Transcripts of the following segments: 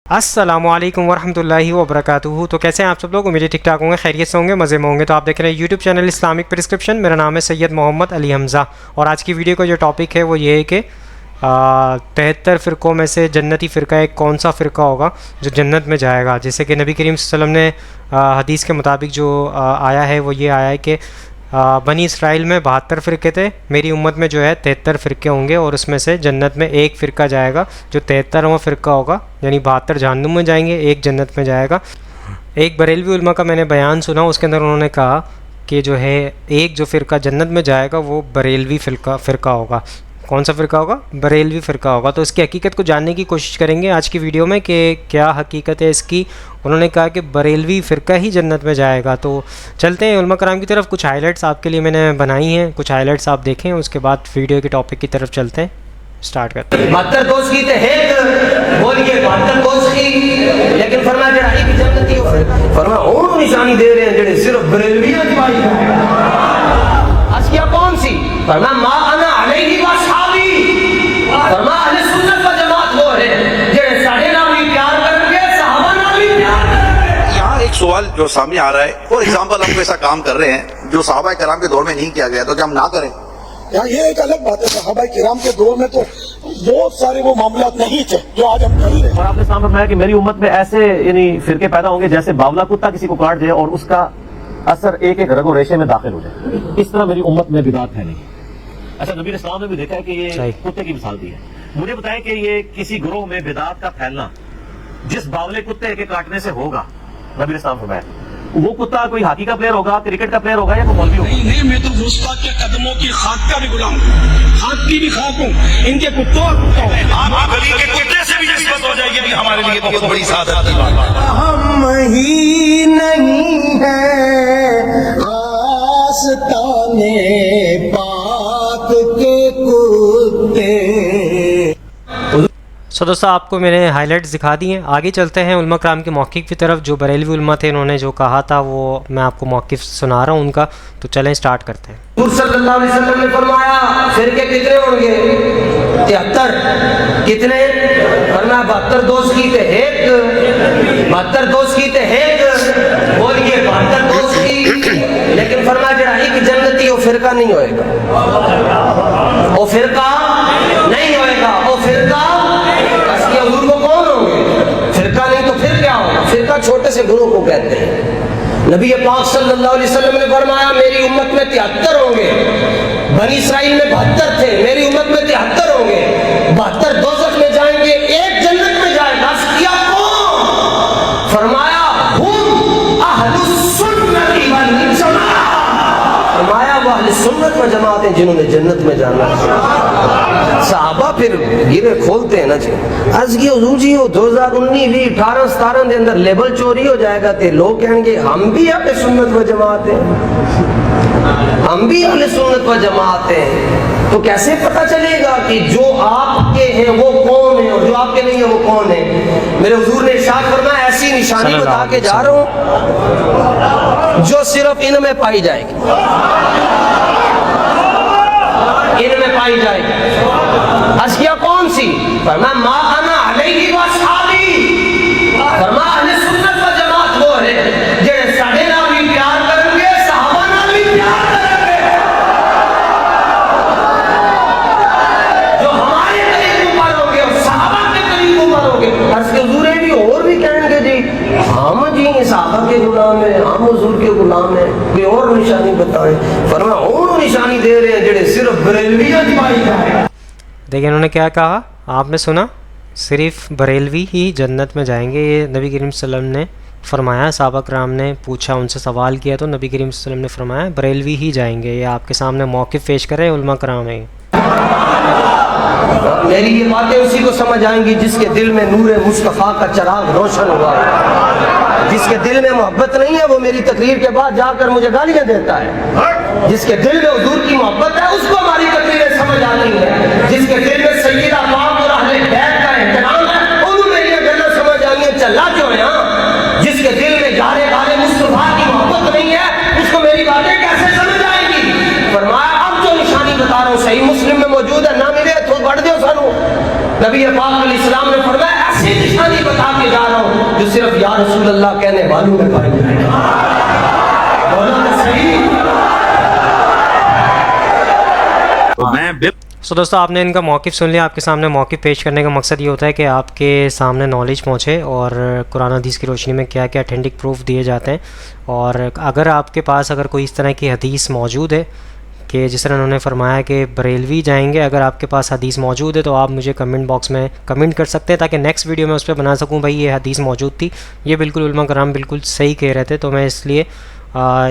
अस्सलामुअलैकुम वरहमतुल्लाहि वबरकातुहू। तो कैसे हैं आप सब लोग? उम्मीद है ठीक ठाक होंगे, खैरियत से होंगे, मज़े में होंगे। तो आप देख रहे हैं यूट्यूब चैनल इस्लामिक प्रिस्क्रिप्शन। मेरा नाम है सैयद मोहम्मद अली हमज़ा और आज की वीडियो का जो टॉपिक है वो ये है कि 73 फ़िरक़ों में से जन्नती फ़िरका एक कौन सा फ़िरका होगा जो जन्नत में जाएगा। जैसे कि नबी करीम सल्लल्लाहु अलैहि वसल्लम ने हदीस के मुताबिक जो आया है वो ये आया है कि बनी इसराइल में 72 फ़िरके थे, मेरी उम्मत में जो है 73 फ़िरके होंगे और उसमें से जन्नत में एक फ़िरका जाएगा जो 73वां फ़िरका होगा, यानी 72 जहन्नुम में जाएंगे, एक जन्नत में जाएगा। एक बरेलवी उलमा का मैंने बयान सुना, उसके अंदर उन्होंने कहा कि जो है एक जो फ़िरका जन्नत में जाएगा वो बरेलवी फ़िरका होगा। कौन सा फ़िरका होगा? बरेलवी फ़िरका होगा। तो इसकी हकीकत को जानने की कोशिश करेंगे आज की वीडियो में कि क्या हकीकत है इसकी। उन्होंने कहा कि बरेलवी फ़िरका ही जन्नत में जाएगा। तो चलते हैं उलमा कराम की तरफ। कुछ हाइलाइट्स आपके लिए मैंने बनाई हैं, कुछ हाइलाइट्स आप देखें, उसके बाद वीडियो के टॉपिक की तरफ चलते हैं, स्टार्ट करते हैं। 72 दोस्त की बोलिए 72 दोस्त की, लेकिन फरमाया जड़ाई की जन्नत ही फरमाया और निशानी दे रहे हैं जेड़े सिर्फ बरेलवियां की बात है। असकिया कौन सी? फरमाया मा अना अलैहि वसहाबी। फरमाया अहले सुन्नत व जमात वो है जेड़े साडे नाल भी प्यार करेंगे, सहाबा नाल भी प्यार करेंगे। यहाँ एक सवाल जो सामने आ रहा है, फॉर एग्जाम्पल हम ऐसा काम कर रहे हैं जो सहाबा किराम के दौर में नहीं किया गया, तो क्या हम ना करें? यहाँ ये एक अलग बात है, सहाबा किराम के दौर में तो बहुत सारे वो मामला नहीं थे जो आज हम कर रहे हैं। और आपने सामने फरमाया कि मेरी उम्मत में ऐसे यानी फिरके पैदा होंगे जैसे बावला कुत्ता किसी को काट दे और उसका असर एक एक रगो रेशे में दाखिल हो जाए, इस तरह मेरी उम्मत में बिदात है नहीं। अच्छा, नबी इस्लाम ने भी देखा है कि ये कुत्ते की मिसाल दी है। मुझे बताएं कि ये किसी ग्रोह में बिदात का फैलना जिस बावले कुत्ते के काटने से होगा, नबी इस्लाम फरमाया वो कुत्ता कोई हॉकी का प्लेयर होगा, क्रिकेट का प्लेयर होगा या कोई मौलवी होगा? नहीं, मैं तो मुस्ताद के कदमों की खाक का भी गुलाम हूँ, खाक की भी खाक हूँ, इनके कुत्तों आप गली के कुत्ते से भी निस्बत हो जाएगी, भी हमारे लिए बहुत बड़ी सादत की बात है। हम ही नहीं है आस्ताने पाक के कुत्ते। सो दोस्तों, आपको मैंने हाइलाइट्स दिखा दी हैं। आगे चलते हैं उलमा कराम के मौक़िफ़ की तरफ। जो बरेलवी उलमा थे इन्होंने जो कहा था वो मैं आपको मौक़िफ़ सुना रहा हूँ उनका, तो चलें स्टार्ट करते हैं। हुज़ूर सल्लल्लाहु अलैहि वसल्लम ने फरमाया फिरके कितने होंगे? 73। कितने? फरमाया 72 दोस्त की थे एक, 72 दोस्त की थे एक, बोलिए 72 दोस्त की, लेकिन फरमाया जड़ा एक जन्नती वो फिरका नहीं होएगा, वो फिरका नहीं होएगा, वो फिरका हुजूर को कौन होंगे? फिरका नहीं तो फिर क्या होगा? फिरका छोटे से गुरों को कहते हैं। नबी पाक सल्लल्लाहु अलैहि वसल्लम ने फरमाया मेरी उम्मत में 73 होंगे, बनी इसराइल में 72 थे, मेरी उम्मत में 73 होंगे, 72 दोज़ख में जाएंगे, एक जन्नत में जाएगा। किया कौन? फरमाया हुम अहलुस सुन्नति वल जमाअह। फरमाया वो अहले सुन्नत व जमात हैं जिन्होंने जन्नत में जाना है। सहाबा फिर गिरे खोलते हैं ना जी, आज की हुजूर जी 2019 भी 18-17 के अंदर लेबल चोरी हो जाएगा तो लोग कहेंगे हम भी अहले सुन्नत व जमात हैं, हम भी अहले सुन्नत व जमात हैं। तो कैसे पता चलेगा कि जो आपके हैं वो कौन है और जो आपके नहीं है वो कौन है? मेरे हुजूर ने इरशाद फरमाया ऐसी निशानी बता के जा रहा हूँ जो सिर्फ इनमें पाई जाएगी, इनमें पाई जाएगी। असकिया कौन सी? फरमाया मा अना अलैहि वसहाबी। फरमाया अहले सुन्नत व जमात वो है जेड़े साडे नाल भी प्यार करेंगे, सहाबा नाल भी प्यार करेंगे, जो हमारे करीब उमर होंगे और सहाबा के करीब उमर होंगे। अर्ज़ के हुजूर भी और भी कहेंगे जी हम जी सहाबा के गुलाम हैं, हम हुजूर के गुलाम हैं, कोई और निशानी बताएं। फरमाया और निशानी दे रहे हैं जेड़े सिर्फ बरेलवियां की बात है। देखिए इन्होंने क्या कहा, आपने सुना, सिर्फ बरेलवी ही जन्नत में जाएंगे। ये नबी करीम सल्लल्लाहु अलैहि वसल्लम ने फरमाया। सहाबा कराम ने पूछा, उनसे सवाल किया तो नबी करीम सल्लल्लाहु अलैहि वसल्लम ने फरमाया बरेलवी ही जाएंगे। ये आपके सामने मौक़िफ़ पेश कर रहे हैं उलमा कराम है। मेरी ये बातें उसी को समझ आएंगी जिसके दिल में नूर मुस्तफ़ा का चिराग रोशन हुआ है। जिसके दिल में मोहब्बत नहीं है वो मेरी तकरीर के बाद जाकर मुझे गालियां देता है। जिसके दिल में हुजूर की मोहब्बत है उसको हमारी तकरीरें समझ आती हैं। जिसके दिल में सैयदा पाक और अहले बैत का एहतराम है उन्हें मेरी गल्लां समझ आएंगी, चला क्यों है। हाँ, जिसके दिल में यारे गाले मुस्तफ़ा की मोहब्बत नहीं है उसको मेरी बातें कैसे समझ आएंगी? फरमाया अब जो निशानी बता रहा हूँ सही मुस्लिम में मौजूद है, ना मिले तो बढ़ दो सानू। नबी पाक अलैहि सलाम ने फरमाया ऐसी निशानी बता के जा रहा हूँ जो सिर्फ या रसूल अल्लाह कहने वालों में पाई जाएगी। बोलो तो सही। तो मैं सो दोस्तों आपने इनका मौक़िफ़ सुन लिया। आपके सामने मौक़िफ़ पेश करने का मकसद ये होता है कि आपके सामने नॉलेज पहुँचे और कुरान हदीस की रोशनी में क्या क्या ऑथेंटिक प्रूफ दिए जाते हैं। और अगर आपके पास अगर कोई इस तरह की हदीस मौजूद है कि जिस तरह उन्होंने फरमाया कि बरेलवी जाएंगे, अगर आपके पास हदीस मौजूद है तो आप मुझे कमेंट बॉक्स में कमेंट कर सकते हैं ताकि नेक्स्ट वीडियो में उस पर बना सकूं भाई ये हदीस मौजूद थी, ये बिल्कुल उलमा कराम बिल्कुल सही कह रहे थे। तो मैं इसलिए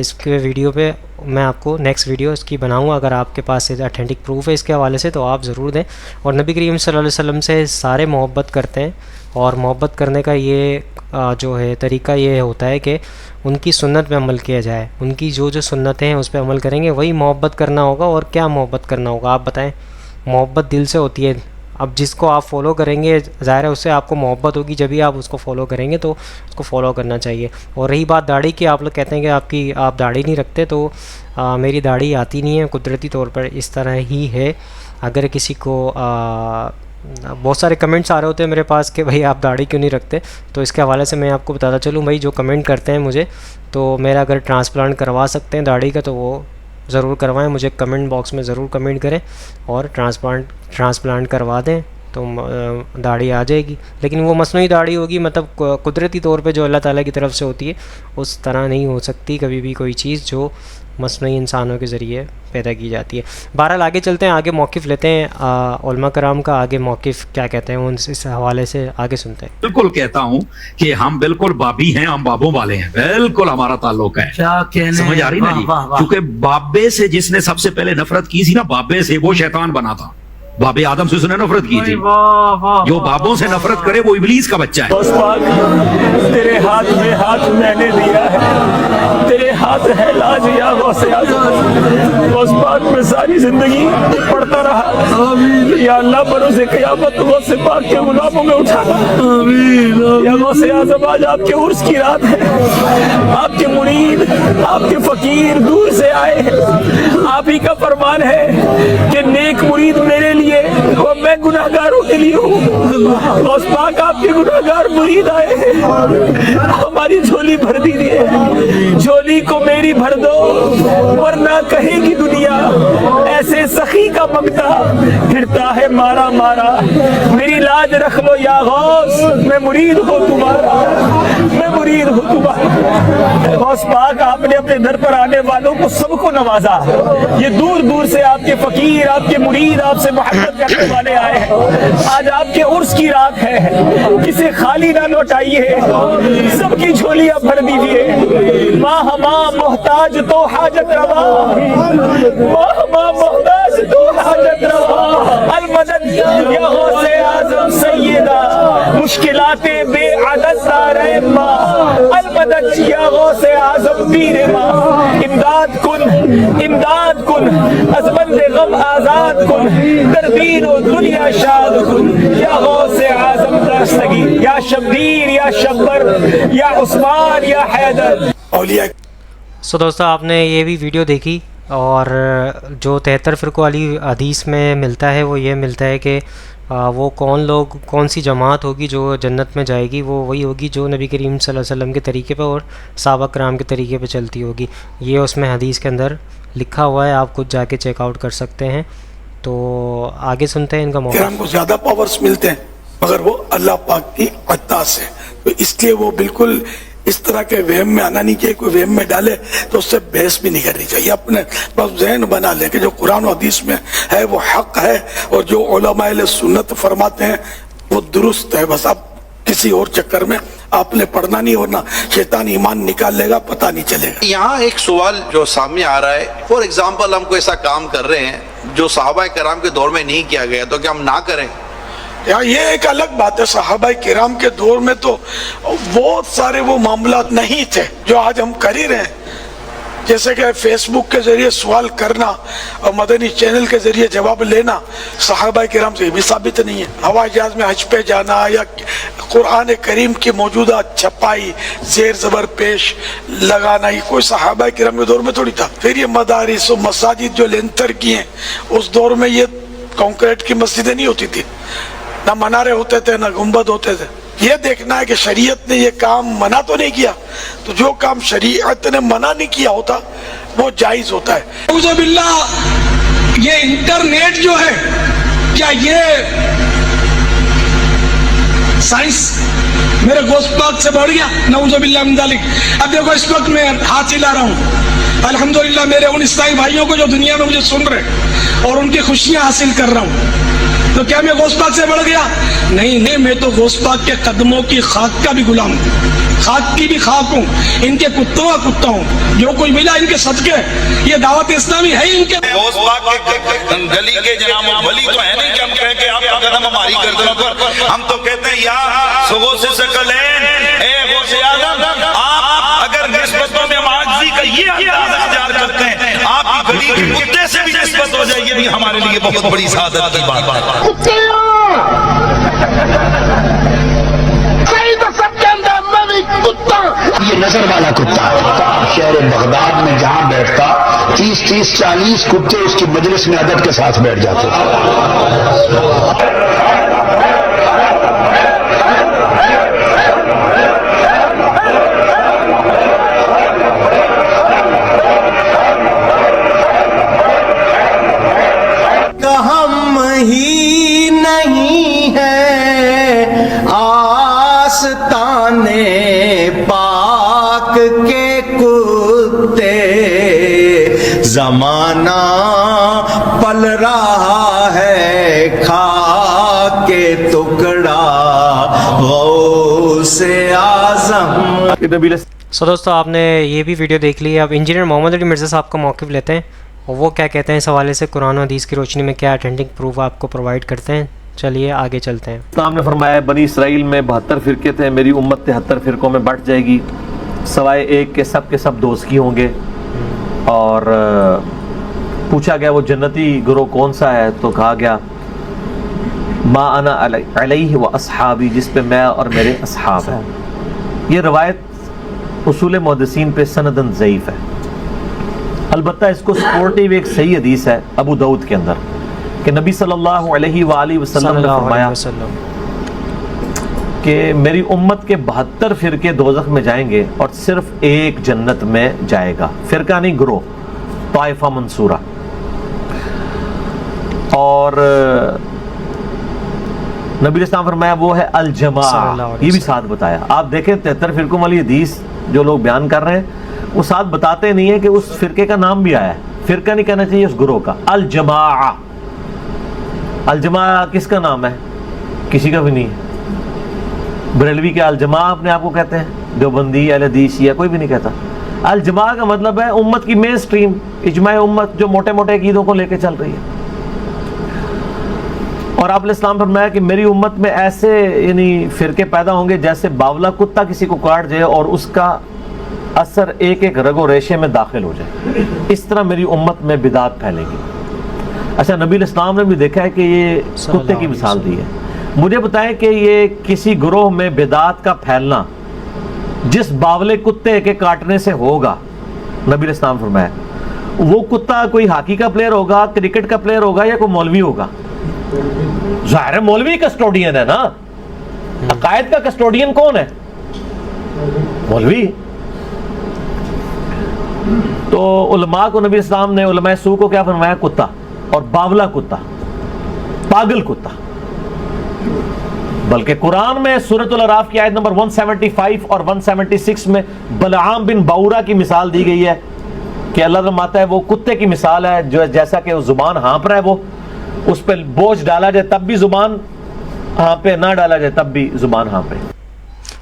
इसके वीडियो पे मैं आपको नेक्स्ट वीडियो इसकी बनाऊंगा। अगर आपके पास ऑथेंटिक प्रूफ है इसके हवाले से तो आप ज़रूर दें। और नबी करीम सल्लल्लाहु अलैहि वसल्लम से सारे मोहब्बत करते हैं और मोहब्बत करने का ये जो है तरीका ये होता है कि उनकी सुन्नत पे अमल किया जाए। उनकी जो जो सुन्नतें हैं उस पर अमल करेंगे, वही मोहब्बत करना होगा। और क्या मोहब्बत करना होगा आप बताएं? मोहब्बत दिल से होती है। अब जिसको आप फॉलो करेंगे ज़ाहिर है उससे आपको मोहब्बत होगी, जब भी आप उसको फॉलो करेंगे तो उसको फॉलो करना चाहिए। और रही बात दाढ़ी की, आप लोग कहते हैं कि आप दाढ़ी नहीं रखते, तो मेरी दाढ़ी आती नहीं है, कुदरती तौर पर इस तरह ही है। अगर किसी को बहुत सारे कमेंट्स आ रहे होते हैं मेरे पास कि भाई आप दाढ़ी क्यों नहीं रखते, तो इसके हवाले से मैं आपको बताता चलूँ भाई, जो कमेंट करते हैं मुझे तो मेरा अगर ट्रांसप्लांट करवा सकते हैं दाढ़ी का तो वो ज़रूर करवाएं। मुझे कमेंट बॉक्स में ज़रूर कमेंट करें और ट्रांसप्लांट करवा दें तो दाढ़ी आ जाएगी। लेकिन वो मसनूई दाढ़ी होगी, मतलब कुदरती तौर पे जो अल्लाह ताला की तरफ से होती है उस तरह नहीं हो सकती कभी भी कोई चीज़ जो मसनूई इंसानों के ज़रिए पैदा की जाती है। बहरहाल आगे चलते हैं, आगे मौक़िफ़ लेते हैं उलमा कराम का। आगे मौक़िफ़ क्या कहते हैं उन इस हवाले से आगे सुनते हैं। बिल्कुल कहता हूँ कि हम बिल्कुल बाबी हैं, हम बाबों वाले हैं, बिल्कुल हमारा ताल्लुक है। समझ आ रही ना जी? क्योंकि बाबे से जिसने सबसे पहले नफरत की थी ना, बाबे से, वो शैतान बना था। बाबे आदम से उसने नफरत की थी। जो बाबों से नफरत करे वो इब्लीस का बच्चा है। तेरे हाथ में हाथ मैंने दिया है, तेरे हाथ है लाज या गौसे आज़म। उस पाक में सारी जिंदगी पढ़ता रहा, या अल्लाह बरोज़े क़यामत गौसे पाक के गुलामों में उठाना। या गौसे आज़म आज आपके उर्स की रात है, आपके मुरीद, आपके फकीर दूर से आए, आप ही का फरमान है कि नेक मुरीद मेरे लिए और मैं गुनाहगारों के लिए हूँ। उस पाक आपके गुनाहगार मुरीद आए हैं, हमारी झोली भर दीजिए, झोली को मेरी भर दो, वरना कहेगी दुनिया ऐसे सखी का मंगता फिरता है मारा मारा। मेरी लाज रख लो या गौस, मैं मुरीद हूँ तुम्हारा, मैं मुरीद हूँ तुम्हारा। गौस पाक आपने अपने दर पर आने वालों को सबको नवाजा। ये दूर दूर से आपके फकीर, आपके मुरीद, आपसे मोहब्बत करने वाले आए हैं। आज आपके उर्स की रात है, किसे खाली ना लौटाइए, सबकी झोलियां भर दीजिए। माँ मोहताज तो हाजत रवा, माँ मोहताज तो हाजत रवा। अलमदद या गौसे आज़म सैयदा, मुश्किलाते बेअदद दारे माँ। अलमदद या गौसे आज़म पीर माँ। इमदाद कुन अज़मत गम आज़ाद कुन, दरदीन व दुनिया शाद कुन। या गौसे आज़म दस्तगीर, या शब्बीर, या शब्बर, या उस्मान, या हैदर। सो दोस्तों आपने ये भी वीडियो देखी और जो 73 फ़िरक़ों वाली हदीस में मिलता है वो ये मिलता है कि वो कौन सी जमात होगी जो जन्नत में जाएगी, वो वही होगी जो नबी करीम सल्लल्लाहु अलैहि वसल्लम के तरीके पे और सहाबा कराम के तरीके पे चलती होगी। ये उसमें हदीस के अंदर लिखा हुआ है, आप खुद जाके चेकआउट कर सकते हैं। तो आगे सुनते हैं इनका मौका। को ज़्यादा पावर्स मिलते हैं मगर वो अल्लाह पाक की अता से, तो इसलिए वो बिल्कुल इस तरह के वहम में आना नहीं चाहिए। कोई वहम में डाले तो उससे बहस भी नहीं करनी चाहिए। अपने बस जहन बना ले कि जो कुरान और हदीस में है वो हक है और जो उलमाए सुन्नत फरमाते हैं वो दुरुस्त है। बस आप किसी और चक्कर में आपने पढ़ना नहीं, वरना शैतान ईमान निकाल लेगा, पता नहीं चलेगा। यहाँ एक सवाल जो सामने आ रहा है, फॉर एग्जाम्पल हम कोई ऐसा काम कर रहे हैं जो सहाबा किराम के दौर में नहीं किया गया, तो क्या हम ना करें? यार ये एक अलग बात है। सहाबा किराम के दौर में तो बहुत सारे वो मामलात नहीं थे जो आज हम कर ही रहे हैं। जैसे कि फेसबुक के जरिए सवाल करना और मदनी चैनल के जरिए जवाब लेना सहाबा किराम से भी साबित नहीं है। हवाई जहाज में हज पे जाना या कुरान करीम की मौजूदा छपाई जेर जबर पेश लगाना, ये कोई सहाबा किराम के दौर में थोड़ी था। फिर ये मदारिस और मसाजिद जो लेंथर की हैं, उस दौर में ये कंक्रीट की मस्जिदें नहीं होती थी। ना मनारे होते थे ना गुंबद होते थे। ये देखना है कि शरीयत ने ये काम मना तो नहीं किया, तो जो काम शरीयत ने मना नहीं किया होता वो जायज होता है। नऊजुबिल्लाह, ये इंटरनेट जो है, क्या ये साइंस मेरे गोश्त पाक से बढ़ गया? नऊजुबिल्लाह मिन जालिक। अब देखो इस वक्त मैं हाथ हिला रहा हूँ, अल्हम्दुलिल्लाह मेरे उन ईसाई भाइयों को जो दुनिया में मुझे सुन रहे और उनकी खुशियां हासिल कर रहा हूँ, तो क्या मैं गोश्त पाक से बढ़ गया? नहीं नहीं, मैं तो गोश्त पाक के कदमों की खाक का भी गुलाम हूँ, खाक की भी खाक हूँ, इनके कुत्तों का कुत्ता हूँ। जो कोई मिला इनके सदके, ये दावत इस्लामी है इनके। गोश्त पाक के गली के जनाब वली तो है नहीं कि हम कहें कि आप कदम हमारी गर्दनों पर, हम तो कहते हैं या सुगो से सकलेन ए गौसे आजम, आप अगर निस्बतों में आजिज़ी का ये अंदाज़ इख्तियार करते हैं, आपकी गली के कुत्ते से भी निस्बत हो जाए, ये भी हमारे लिए बहुत बड़ी सादत की बात है। ये नजर वाला कुत्ता शहर बगदाद में जहां बैठता 30-40 कुत्ते उसकी मजलिस में अदब के साथ बैठ जाते। हम ही नहीं है आस्ताने पाक के कुत्ते, जमाना पल रहा है खा के टुकड़ा गौसे आजम। सो दोस्तों, आपने ये भी वीडियो देख ली है। अब इंजीनियर मोहम्मद अली मिर्ज़ा साहब का मौक़िफ़ लेते हैं और वो क्या कहते हैं इस हवाले से, कुरान और हदीस की रोशनी में क्या अथेंटिक प्रूफ आपको प्रोवाइड करते हैं। चलिए आगे चलते हैं। इस्लाम ने फरमाया बनी इसराइल में 72 फ़िरके थे, मेरी उम्मत 73 फ़िरकों में बट जाएगी, सवाए एक के सब दोस्ती होंगे। और पूछा गया वो जन्नती गुरोह कौन सा है, तो कहा गया मा अना अलैहि व अस्हाबी, जिस पे मैं और मेरे अस्हाब हैं। ये रवायत उसूल मुहद्दिसीन पे सनदन ज़ईफ़ है, अलबत्ता इसको सपोर्टिव एक सही हदीस है अबू दाऊद के अंदर कि नबी सल्लल्लाहु अलैहि वसल्लम ने फरमाया कि मेरी उम्मत के 72 फ़िरके दोज़ख में जाएंगे और सिर्फ एक जन्नत में जाएगा। फ़िरका नहीं, ग्रोह, ताइफा मंसूरा। और नबी इस्लाम फरमाया वो है अल जमा, ये भी साथ बताया। आप देखें 73 फ़िरकों वाली हदीस जो लोग बयान कर रहे हैं वो साथ बताते नहीं है कि उस फ़िरके का नाम भी आया है। फ़िरका नहीं कहना चाहिए उस ग्रोह का, अल जमा। अल जमा किसका नाम है? किसी का भी नहीं है। बरेलवी के अल जमा अपने आप को कहते हैं, देवबंदी अहले हदीस या कोई भी नहीं कहता। अल जमा का मतलब है उम्मत की मेन स्ट्रीम, इजमाए उम्मत जो मोटे मोटे अकीदों को लेकर चल रही है। और आप इस्लाम फरमाया कि मेरी उम्मत में ऐसे यानी फ़िरके पैदा होंगे जैसे बावला कुत्ता किसी को काट जाए और उसका असर एक एक रगो रेशे में दाखिल हो जाए, इस तरह मेरी उम्मत में बिदात फैलेगी। अच्छा, नबी इस्लाम ने भी देखा है कि ये कुत्ते की मिसाल दी है। मुझे बताएं कि ये किसी ग्रोह में बिदात का फैलना जिस बावले कुत्ते के काटने से होगा, नबी इस्लाम फरमाया वो कुत्ता कोई हॉकी का प्लेयर होगा, क्रिकेट का प्लेयर होगा या कोई मौलवी होगा? ज़ाहिर है मौलवी कस्टोडियन है ना। अकायद का कस्टोडियन कौन है? मौलवी। तो उलमा को नबी इस्लाम ने उलमा सू को क्या फरमाया? कुत्ता। और बावला कुत्ता, पागल कुत्ता। बल्कि कुरान में सूरत अल-अराफ की आयत नंबर 175 और 176 में बलआम बिन बाउरा की मिसाल दी गई है कि अल्लाह फरमाता है वो कुत्ते की मिसाल है जो जैसा कि वो जुबान हाँप रहा है, वो उस पर बोझ डाला जाए तब भी जुबान हाँपे, ना डाला जाए तब भी जुबान हाँपे।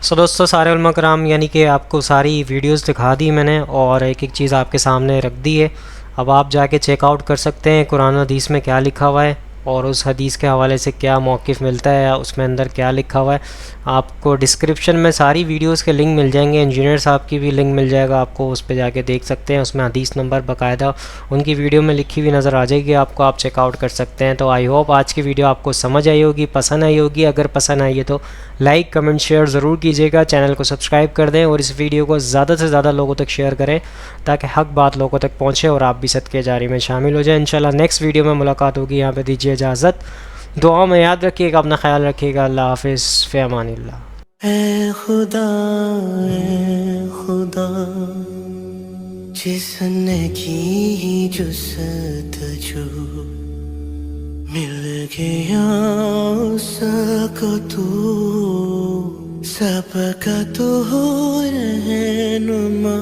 सो दोस्तों, सारे उलमा कराम यानी कि आपको सारी वीडियोस दिखा दी मैंने और एक एक चीज़ आपके सामने रख दी है। अब आप जाके चेकआउट कर सकते हैं कुरान हदीस में क्या लिखा हुआ है और उस हदीस के हवाले से क्या मौक़िफ़ मिलता है या उसमें अंदर क्या लिखा हुआ है। आपको डिस्क्रिप्शन में सारी वीडियोस के लिंक मिल जाएंगे, इंजीनियर साहब की भी लिंक मिल जाएगा आपको, उस पर जाके देख सकते हैं। उसमें हदीस नंबर बाकायदा उनकी वीडियो में लिखी हुई नज़र आ जाएगी आपको, आप चेकआउट कर सकते हैं। तो आई होप आज की वीडियो आपको समझ आई होगी, पसंद आई होगी। अगर पसंद आई है तो लाइक कमेंट शेयर ज़रूर कीजिएगा, चैनल को सब्सक्राइब कर दें और इस वीडियो को ज़्यादा से ज़्यादा लोगों तक शेयर करें ताकि हक बात लोगों तक पहुँचे और आप भी सदके जारी में शामिल हो जाएं। इंशाल्लाह नेक्स्ट वीडियो में मुलाकात होगी। यहाँ पे दीजिए इजाज़त। दुआ में याद रखिएगा, अपना ख्याल रखिएगा। अल्लाह हाफिज़, फ़ी अमानिल्लाह। ऐ खुदा जिसने की जुस्तजू मिल गया उसको तू सबका तो रहनुमा।